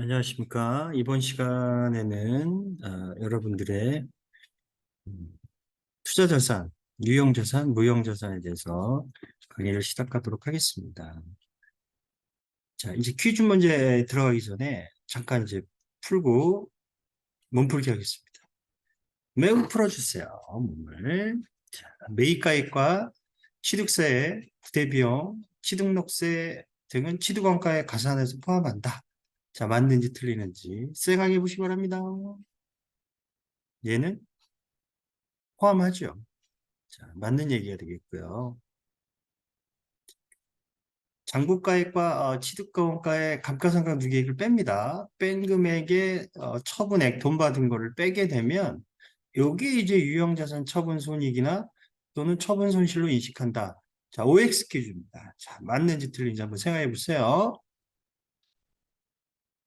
안녕하십니까. 이번 시간에는 여러분들의 음, 투자자산, 유형자산, 무형자산에 대해서 강의를 시작하도록 하겠습니다. 자, 이제 퀴즈 문제 들어가기 전에 잠깐 이제 풀고 몸풀기 하겠습니다. 매우 풀어주세요, 몸을. 자, 매입가액과 취득세의 부대비용, 취득록세 등은 취득원가에 가산해서 포함한다. 자, 맞는지 틀리는지 생각해 보시기 바랍니다. 얘는 포함하죠. 자, 맞는 얘기가 되겠고요. 장부가액과 취득가액 감가상각 누계액을 뺍니다. 뺀 금액의 처분액, 돈 받은 거를 빼게 되면 요게 이제 유형자산 처분 손익이나 또는 처분 손실로 인식한다. 자, OX 퀴즈입니다. 자, 맞는지 틀린지 한번 생각해 보세요.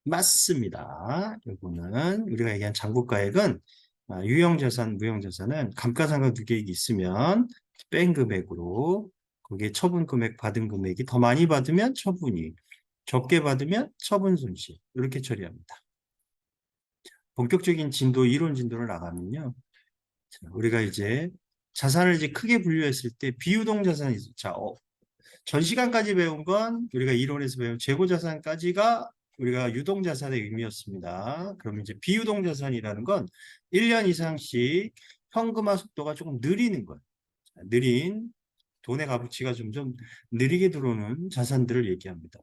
맞습니다. 요거는 우리가 얘기한 장부가액은 유형자산, 무형자산은 감가상각 누계액이 있으면 뺀 금액으로 거기에 처분 금액 받은 금액이 더 많이 받으면 처분이, 적게 받으면 처분 손실 이렇게 처리합니다. 본격적인 진도, 이론 진도를 나가면요. 자, 우리가 이제 자산을 이제 크게 분류했을 때 비유동 자산이 있어요. 자, 전 시간까지 배운 건 우리가 이론에서 배운 재고자산까지가 우리가 유동자산의 의미였습니다. 그럼 이제 비유동자산이라는 건 1년 이상씩 현금화 속도가 조금 느리는 거예요. 느린 돈의 값어치가 점점 느리게 들어오는 자산들을 얘기합니다.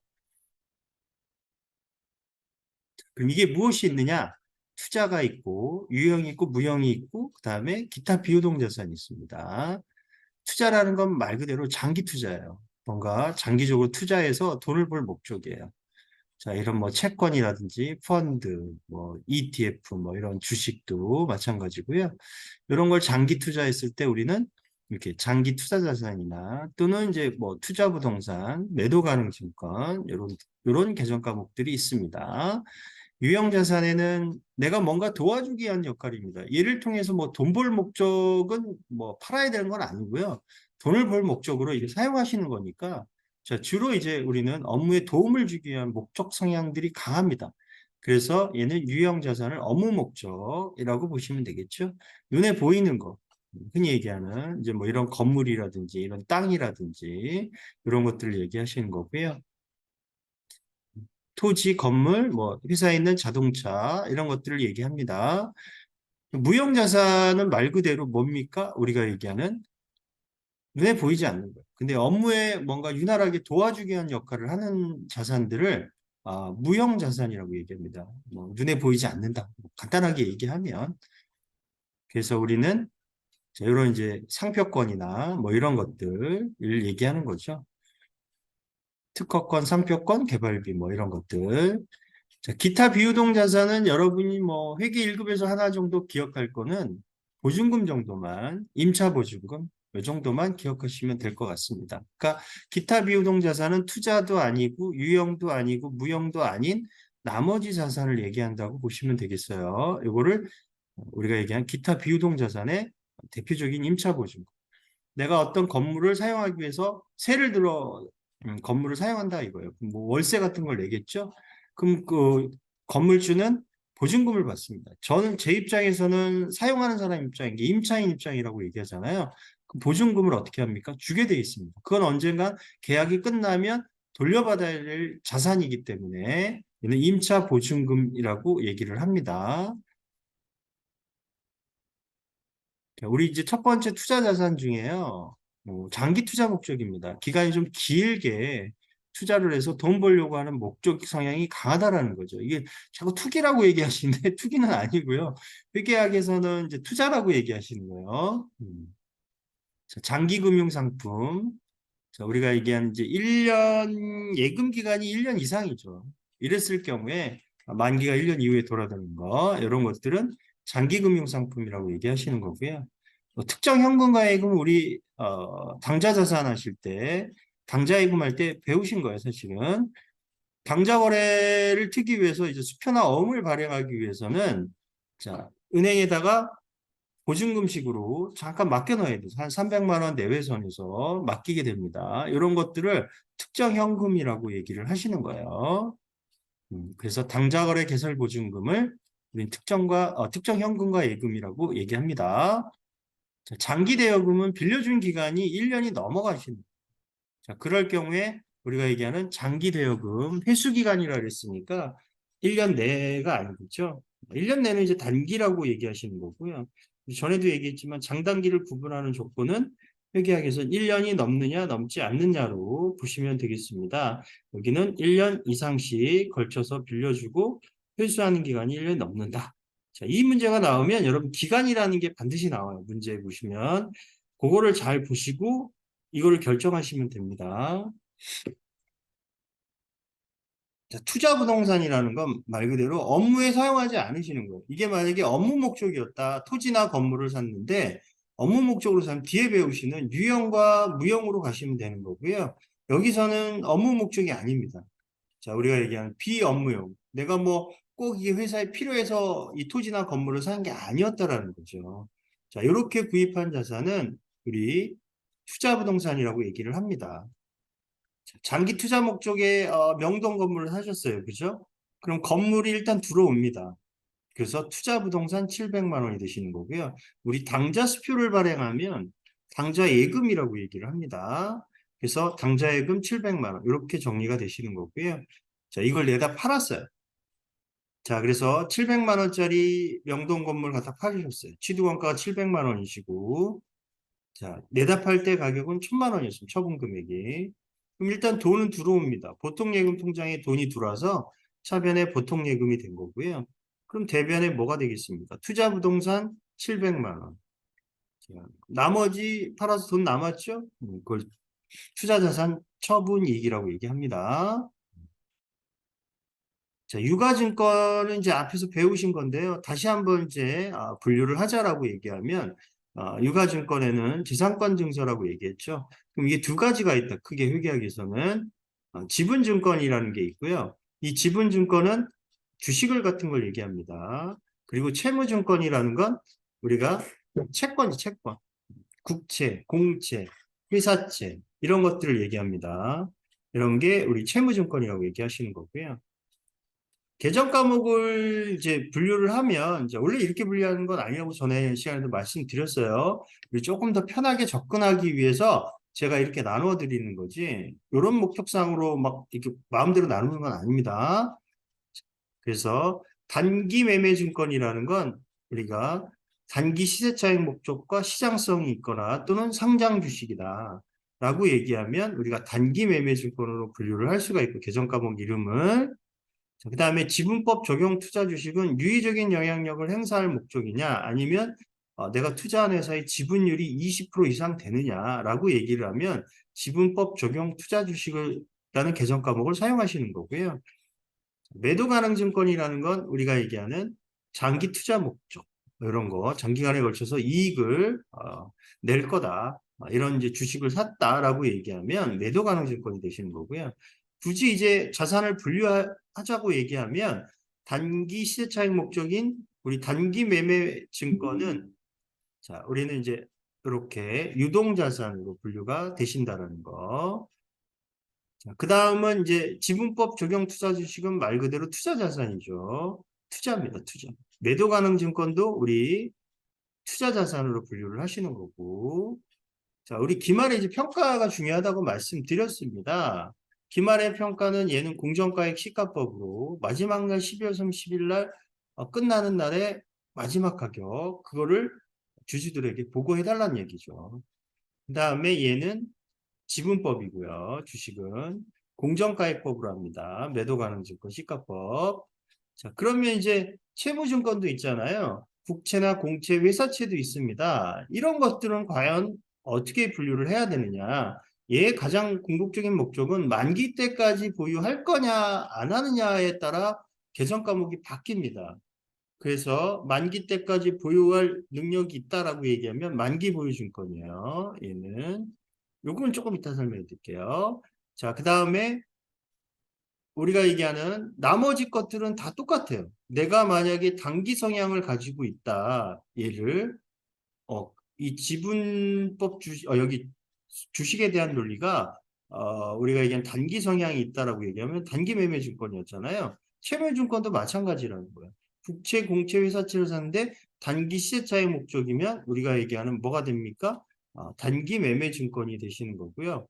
그럼 이게 무엇이 있느냐? 투자가 있고 유형이 있고 무형이 있고 그 다음에 기타 비유동자산이 있습니다. 투자라는 건 말 그대로 장기 투자예요. 뭔가 장기적으로 투자해서 돈을 벌 목적이에요. 자, 이런 뭐 채권이라든지 펀드, 뭐 ETF, 뭐 이런 주식도 마찬가지고요. 이런 걸 장기 투자했을 때 우리는 이렇게 장기 투자 자산이나 또는 이제 뭐 투자 부동산, 매도 가능 증권 이런 계정 과목들이 있습니다. 유형 자산에는 내가 뭔가 도와주기 위한 역할입니다. 얘를 통해서 뭐 돈 벌 목적은 뭐 팔아야 되는 건 아니고요. 돈을 벌 목적으로 이게 사용하시는 거니까 자, 주로 이제 우리는 업무에 도움을 주기 위한 목적 성향들이 강합니다. 그래서 얘는 유형 자산을 업무 목적이라고 보시면 되겠죠. 눈에 보이는 거, 흔히 얘기하는 이제 뭐 이런 건물이라든지 이런 땅이라든지 이런 것들을 얘기하시는 거고요. 토지, 건물, 뭐 회사에 있는 자동차 이런 것들을 얘기합니다. 무형 자산은 말 그대로 뭡니까? 우리가 얘기하는 눈에 보이지 않는 거예요. 근데 업무에 뭔가 유난하게 도와주기 위한 역할을 하는 자산들을 무형 자산이라고 얘기합니다. 뭐 눈에 보이지 않는다. 뭐 간단하게 얘기하면 그래서 우리는 이런 이제 상표권이나 뭐 이런 것들을 얘기하는 거죠. 특허권, 상표권, 개발비 뭐 이런 것들. 자, 기타 비유동 자산은 여러분이 뭐 회계 1급에서 하나 정도 기억할 거는 보증금 정도만, 임차 보증금 이 정도만 기억하시면 될 것 같습니다. 그러니까 기타 비유동 자산은 투자도 아니고 유형도 아니고 무형도 아닌 나머지 자산을 얘기한다고 보시면 되겠어요. 이거를 우리가 얘기한 기타 비유동 자산의 대표적인 임차 보증금. 내가 어떤 건물을 사용하기 위해서 세를 들어 건물을 사용한다 이거예요. 뭐 월세 같은 걸 내겠죠. 그럼 그 건물주는 보증금을 받습니다. 저는 제 입장에서는 사용하는 사람 입장인 게 임차인 입장이라고 얘기하잖아요. 그 보증금을 어떻게 합니까? 주게 돼 있습니다. 그건 언젠가 계약이 끝나면 돌려받아야 될 자산이기 때문에 이는 임차 보증금이라고 얘기를 합니다. 우리 이제 첫 번째 투자 자산 중에요. 장기 투자 목적입니다. 기간이 좀 길게 투자를 해서 돈 벌려고 하는 목적 성향이 강하다라는 거죠. 이게 자꾸 투기라고 얘기하시는데 투기는 아니고요. 회계학에서는 이제 투자라고 얘기하시는 거예요. 자, 장기 금융 상품. 자, 우리가 얘기한 이제 1년 예금 기간이 1년 이상이죠. 이랬을 경우에 만기가 1년 이후에 돌아가는 거 이런 것들은 장기 금융 상품이라고 얘기하시는 거고요. 특정 현금 가액은 우리 당좌 자산 하실 때 당좌 예금할 때 배우신 거예요, 사실은. 당좌 거래를 트기 위해서 이제 수표나 어음을 발행하기 위해서는 자, 은행에다가 보증금식으로 잠깐 맡겨놔야 돼요. 한 300만 원 내외선에서 맡기게 됩니다. 이런 것들을 특정 현금이라고 얘기를 하시는 거예요. 그래서 당좌거래 개설보증금을 우린 특정 현금과 예금이라고 얘기합니다. 자, 장기 대여금은 빌려준 기간이 1년이 넘어가시는. 자, 그럴 경우에 우리가 얘기하는 장기 대여금 회수 기간이라 그랬으니까 1년 내가 아니겠죠. 1년 내는 이제 단기라고 얘기하시는 거고요. 전에도 얘기했지만 장단기를 구분하는 조건은 회계학에서 1년이 넘느냐 넘지 않느냐로 보시면 되겠습니다. 여기는 1년 이상씩 걸쳐서 빌려주고 회수하는 기간이 1년이 넘는다. 자, 이 문제가 나오면 여러분 기간이라는 게 반드시 나와요. 문제 보시면 그거를 잘 보시고 이거를 결정하시면 됩니다. 자, 투자 부동산이라는 건 말 그대로 업무에 사용하지 않으시는 거예요. 이게 만약에 업무 목적이었다. 토지나 건물을 샀는데 업무 목적으로 사면 뒤에 배우시는 유형과 무형으로 가시면 되는 거고요. 여기서는 업무 목적이 아닙니다. 자, 우리가 얘기하는 비업무용. 내가 뭐 꼭 이 회사에 필요해서 이 토지나 건물을 산 게 아니었다라는 거죠. 자, 이렇게 구입한 자산은 우리 투자 부동산이라고 얘기를 합니다. 장기 투자 목적의 명동 건물을 사셨어요. 그죠? 그럼 건물이 일단 들어옵니다. 그래서 투자 부동산 700만 원이 되시는 거고요. 우리 당좌 수표를 발행하면 당좌 예금이라고 얘기를 합니다. 그래서 당좌 예금 700만 원 이렇게 정리가 되시는 거고요. 자, 이걸 내다 팔았어요. 자, 그래서 700만 원짜리 명동 건물 갖다 팔으셨어요. 취득원가가 700만 원이시고 자, 내다 팔 때 가격은 1000만 원이었습니다. 처분 금액이. 그럼 일단 돈은 들어옵니다. 보통예금 통장에 돈이 들어와서 차변에 보통예금이 된 거고요. 그럼 대변에 뭐가 되겠습니까? 투자부동산 700만 원. 자, 나머지 팔아서 돈 남았죠? 그걸 투자자산 처분이익이라고 얘기합니다. 자, 유가증권은 이제 앞에서 배우신 건데요. 다시 한번 이제 분류를 하자라고 얘기하면 유가증권에는 지상권 증서라고 얘기했죠. 그럼 이게 두 가지가 있다. 크게 회계학에서는 지분증권이라는 게 있고요. 이 지분증권은 주식을 같은 걸 얘기합니다. 그리고 채무증권이라는 건 우리가 채권이 채권, 국채, 공채, 회사채 이런 것들을 얘기합니다. 이런 게 우리 채무증권이라고 얘기하시는 거고요. 계정 과목을 이제 분류를 하면 이제 원래 이렇게 분류하는 건 아니라고 전에 시간에도 말씀드렸어요. 우리 조금 더 편하게 접근하기 위해서 제가 이렇게 나누어 드리는 거지. 이런 목적상으로 막 이렇게 마음대로 나누는 건 아닙니다. 그래서 단기 매매 증권이라는 건 우리가 단기 시세 차익 목적과 시장성이 있거나 또는 상장 주식이다. 라고 얘기하면 우리가 단기 매매 증권으로 분류를 할 수가 있고 계정 과목 이름을 그 다음에 지분법 적용 투자 주식은 유의적인 영향력을 행사할 목적이냐 아니면 내가 투자한 회사의 지분율이 20% 이상 되느냐라고 얘기를 하면 지분법 적용 투자 주식을 라는 계정 과목을 사용하시는 거고요. 매도 가능 증권이라는 건 우리가 얘기하는 장기 투자 목적 이런 거 장기간에 걸쳐서 이익을 낼 거다 이런 이제 주식을 샀다라고 얘기하면 매도 가능 증권이 되시는 거고요. 굳이 이제 자산을 분류하자고 얘기하면 단기 시세 차익 목적인 우리 단기 매매 증권은 자 우리는 이제 이렇게 유동자산으로 분류가 되신다라는 거. 그 다음은 이제 지분법 적용 투자 주식은 말 그대로 투자 자산이죠. 투자입니다, 투자. 매도 가능 증권도 우리 투자 자산으로 분류를 하시는 거고. 자, 우리 기말에 이제 평가가 중요하다고 말씀드렸습니다. 기말의 평가는 얘는 공정가액 시가법으로 마지막 날 12월 30일 날 끝나는 날에 마지막 가격 그거를 주주들에게 보고해달라는 얘기죠. 그 다음에 얘는 지분법이고요. 주식은 공정가액법으로 합니다. 매도 가능 증권 시가법. 자, 그러면 이제 채무증권도 있잖아요. 국채나 공채, 회사채도 있습니다. 이런 것들은 과연 어떻게 분류를 해야 되느냐? 얘의 가장 궁극적인 목적은 만기 때까지 보유할 거냐, 안 하느냐에 따라 개정 과목이 바뀝니다. 그래서 만기 때까지 보유할 능력이 있다라고 얘기하면 만기 보유 증권이에요. 얘는. 요거는 조금 이따 설명해 드릴게요. 자, 그 다음에 우리가 얘기하는 나머지 것들은 다 똑같아요. 내가 만약에 단기 성향을 가지고 있다. 얘를 이 지분법 여기 주식에 대한 논리가 우리가 얘기한 단기 성향이 있다라고 얘기하면 단기 매매 증권이었잖아요. 채무증권도 마찬가지라는 거예요. 국채, 공채, 회사채를 사는데 단기 시세차익 목적이면 우리가 얘기하는 뭐가 됩니까? 단기 매매 증권이 되시는 거고요.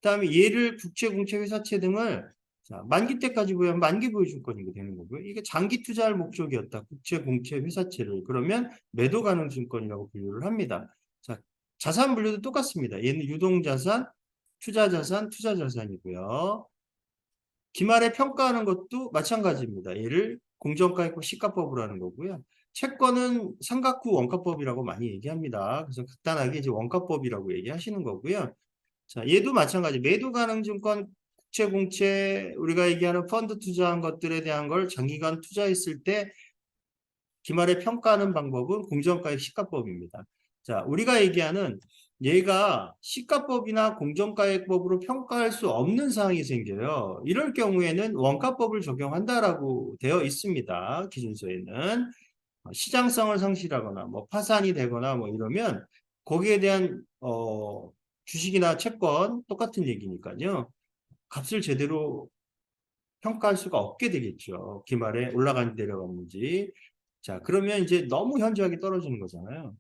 그다음에 얘를 국채, 공채, 회사채 등을 자, 만기 때까지 보유하면 만기 보유 증권이 되는 거고요. 이게 장기 투자할 목적이었다. 국채, 공채, 회사채를. 그러면 매도 가능 증권이라고 분류를 합니다. 자, 자산 분류도 똑같습니다. 얘는 유동자산, 투자자산, 투자자산이고요. 기말에 평가하는 것도 마찬가지입니다. 얘를 공정가액법 시가법으로 하는 거고요. 채권은 삼각후 원가법이라고 많이 얘기합니다. 그래서 간단하게 이제 원가법이라고 얘기하시는 거고요. 자, 얘도 마찬가지. 매도 가능 증권, 국채, 공채, 우리가 얘기하는 펀드 투자한 것들에 대한 걸 장기간 투자했을 때 기말에 평가하는 방법은 공정가액 시가법입니다. 자, 우리가 얘기하는 얘가 시가법이나 공정가액법으로 평가할 수 없는 사항이 생겨요. 이럴 경우에는 원가법을 적용한다라고 되어 있습니다. 기준서에는. 시장성을 상실하거나 뭐 파산이 되거나 뭐 이러면 거기에 대한 주식이나 채권 똑같은 얘기니까요. 값을 제대로 평가할 수가 없게 되겠죠. 기말에 올라갔는지 내려갔는지. 자, 그러면 이제 너무 현저하게 떨어지는 거잖아요.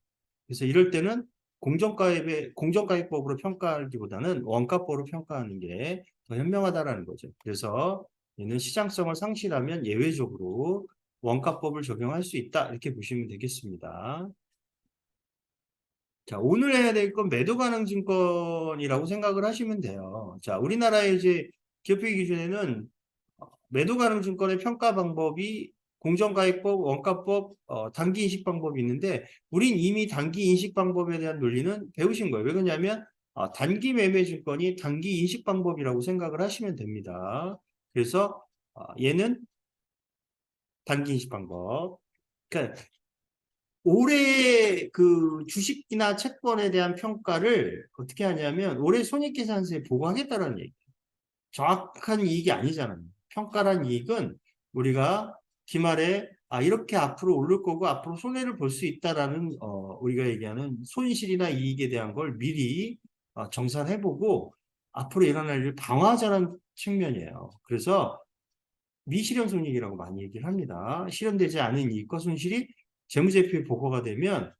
그래서 이럴 때는 공정가액법으로 평가하기보다는 원가법으로 평가하는 게 더 현명하다라는 거죠. 그래서 얘는 시장성을 상실하면 예외적으로 원가법을 적용할 수 있다. 이렇게 보시면 되겠습니다. 자, 오늘 해야 될 건 매도 가능 증권이라고 생각을 하시면 돼요. 자, 우리나라의 이제 기업회계 기준에는 매도 가능 증권의 평가 방법이 공정가액법, 원가법, 단기 인식 방법이 있는데 우린 이미 단기 인식 방법에 대한 논리는 배우신 거예요. 왜 그러냐면 단기 매매 증권이 단기 인식 방법이라고 생각을 하시면 됩니다. 그래서 얘는 단기 인식 방법. 그러니까 올해 그 주식이나 채권에 대한 평가를 어떻게 하냐면 올해 손익계산서에 보고하겠다라는 얘기. 정확한 이익이 아니잖아요. 평가란 이익은 우리가 기말에 이렇게 앞으로 오를 거고 앞으로 손해를 볼 수 있다라는 우리가 얘기하는 손실이나 이익에 대한 걸 미리 정산해보고 앞으로 일어날 일을 방어하자는 측면이에요. 그래서 미실현 손익이라고 많이 얘기를 합니다. 실현되지 않은 이익과 손실이 재무제표에 보고가 되면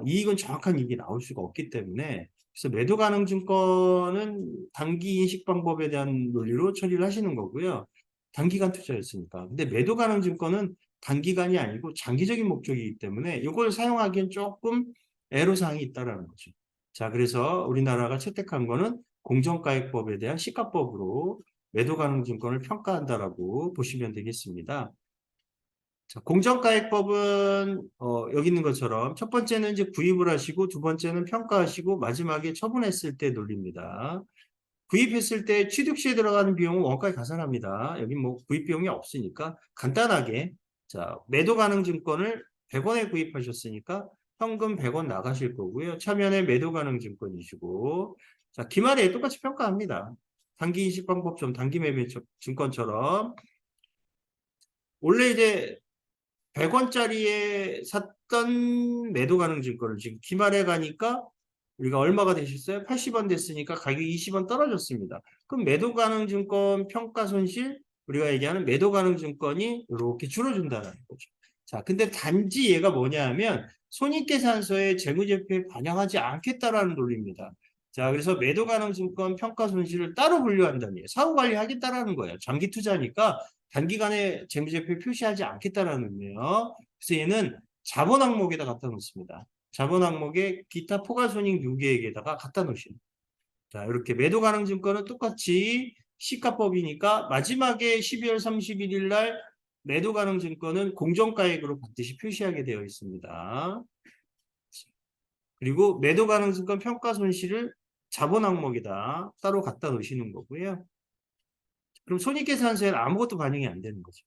이익은 정확한 이익이 나올 수가 없기 때문에 그래서 매도 가능 증권은 단기 인식 방법에 대한 논리로 처리를 하시는 거고요. 단기간 투자였으니까. 근데 매도 가능 증권은 단기간이 아니고 장기적인 목적이기 때문에 이걸 사용하기엔 조금 애로사항이 있다라는 거죠. 자, 그래서 우리나라가 채택한 거는 공정가액법에 대한 시가법으로 매도 가능 증권을 평가한다라고 보시면 되겠습니다. 자, 공정가액법은 여기 있는 것처럼 첫 번째는 이제 구입을 하시고 두 번째는 평가하시고 마지막에 처분했을 때 논리입니다. 구입했을 때 취득 시에 들어가는 비용은 원가에 가산합니다. 여기 뭐 구입 비용이 없으니까 간단하게 자, 매도 가능 증권을 100원에 구입하셨으니까 현금 100원 나가실 거고요. 차면에 매도 가능 증권이시고 자, 기말에 똑같이 평가합니다. 단기 인식 방법처럼 단기 매매 증권처럼 원래 이제 100원짜리에 샀던 매도 가능 증권을 지금 기말에 가니까 우리가 얼마가 되셨어요? 80원 됐으니까 가격이 20원 떨어졌습니다. 그럼 매도 가능 증권 평가 손실 우리가 얘기하는 매도 가능 증권이 이렇게 줄어준다는 거죠. 자, 근데 단지 얘가 뭐냐 하면 손익계산서에 재무제표에 반영하지 않겠다라는 논리입니다. 자, 그래서 매도 가능 증권 평가 손실을 따로 분류한다는 얘기예요. 사후 관리하겠다라는 거예요. 장기 투자니까 단기간에 재무제표에 표시하지 않겠다라는 의미예요. 그래서 얘는 자본 항목에다 갖다 놓습니다. 자본 항목에 기타 포괄손익 유계액에다가 갖다 놓으시는. 자, 이렇게 매도 가능 증권은 똑같이 시가법이니까 마지막에 12월 31일 날 매도 가능 증권은 공정가액으로 반드시 표시하게 되어 있습니다. 그리고 매도 가능 증권 평가 손실을 자본 항목에다 따로 갖다 놓으시는 거고요. 그럼 손익계산서에는 아무것도 반영이 안 되는 거죠.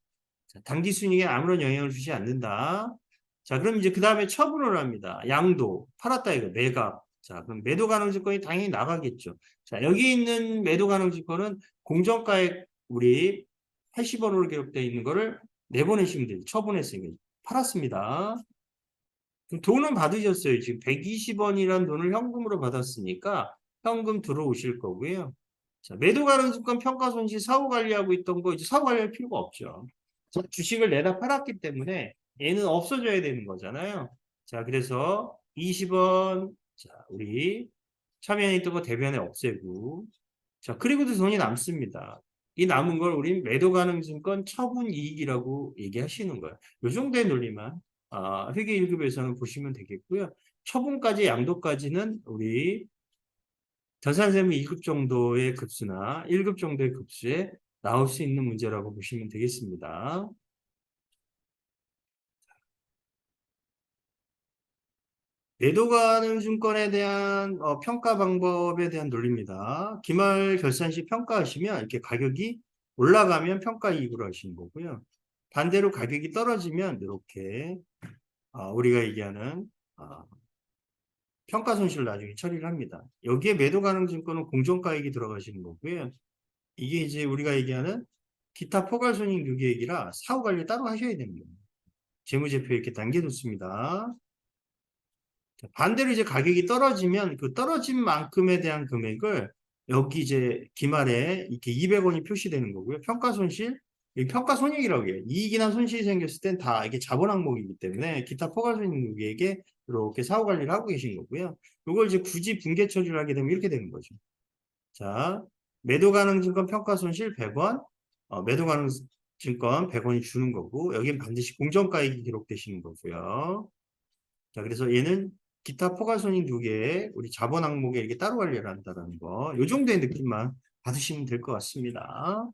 자, 단기 순이익에 아무런 영향을 주지 않는다. 자, 그럼 이제 그 다음에 처분을 합니다. 양도, 팔았다 이거, 매각. 자, 그럼 매도 가능 증권이 당연히 나가겠죠. 자, 여기 있는 매도 가능 증권은 공정가액 우리 80원으로 기록되어 있는 거를 내보내시면 돼요. 처분했으니까. 팔았습니다. 그럼 돈은 받으셨어요. 지금 120원이라는 돈을 현금으로 받았으니까 현금 들어오실 거고요. 자, 매도 가능 증권 평가 손실 사후 관리하고 있던 거 이제 사후 관리할 필요가 없죠. 저 주식을 내다 팔았기 때문에 얘는 없어져야 되는 거잖아요. 자, 그래서 20원, 자, 우리 차면에 있던 거 대변에 없애고, 자, 그리고도 돈이 남습니다. 이 남은 걸 우린 매도 가능 증권 처분 이익이라고 얘기하시는 거예요. 요 정도의 논리만 회계 1급에서는 보시면 되겠고요. 처분까지 양도까지는 우리 전산세무 2급 정도의 급수나 1급 정도의 급수에 나올 수 있는 문제라고 보시면 되겠습니다. 매도 가능 증권에 대한 평가 방법에 대한 논리입니다. 기말 결산 시 평가하시면 이렇게 가격이 올라가면 평가 이익으로 하시는 거고요. 반대로 가격이 떨어지면 이렇게 우리가 얘기하는 평가 손실을 나중에 처리를 합니다. 여기에 매도 가능 증권은 공정가액이 들어가시는 거고요. 이게 이제 우리가 얘기하는 기타 포괄손익 유기액이라 사후 관리 따로 하셔야 됩니다. 재무제표 이렇게 남겨놓습니다. 반대로 이제 가격이 떨어지면 그 떨어진 만큼에 대한 금액을 여기 이제 기말에 이렇게 200원이 표시되는 거고요. 평가손실, 평가손익이라고 해요. 이익이나 손실이 생겼을 땐 다 이게 자본 항목이기 때문에 기타 포괄손익에게 이렇게 사후 관리를 하고 계신 거고요. 이걸 이제 굳이 분계 처리를 하게 되면 이렇게 되는 거죠. 자, 매도 가능 증권 평가손실 100원, 매도 가능 증권 100원이 주는 거고, 여긴 반드시 공정가액이 기록되시는 거고요. 자, 그래서 얘는 기타 포괄손익 두 개에 우리 자본 항목에 이렇게 따로 관리를 한다는 거. 요 정도의 느낌만 받으시면 될 것 같습니다.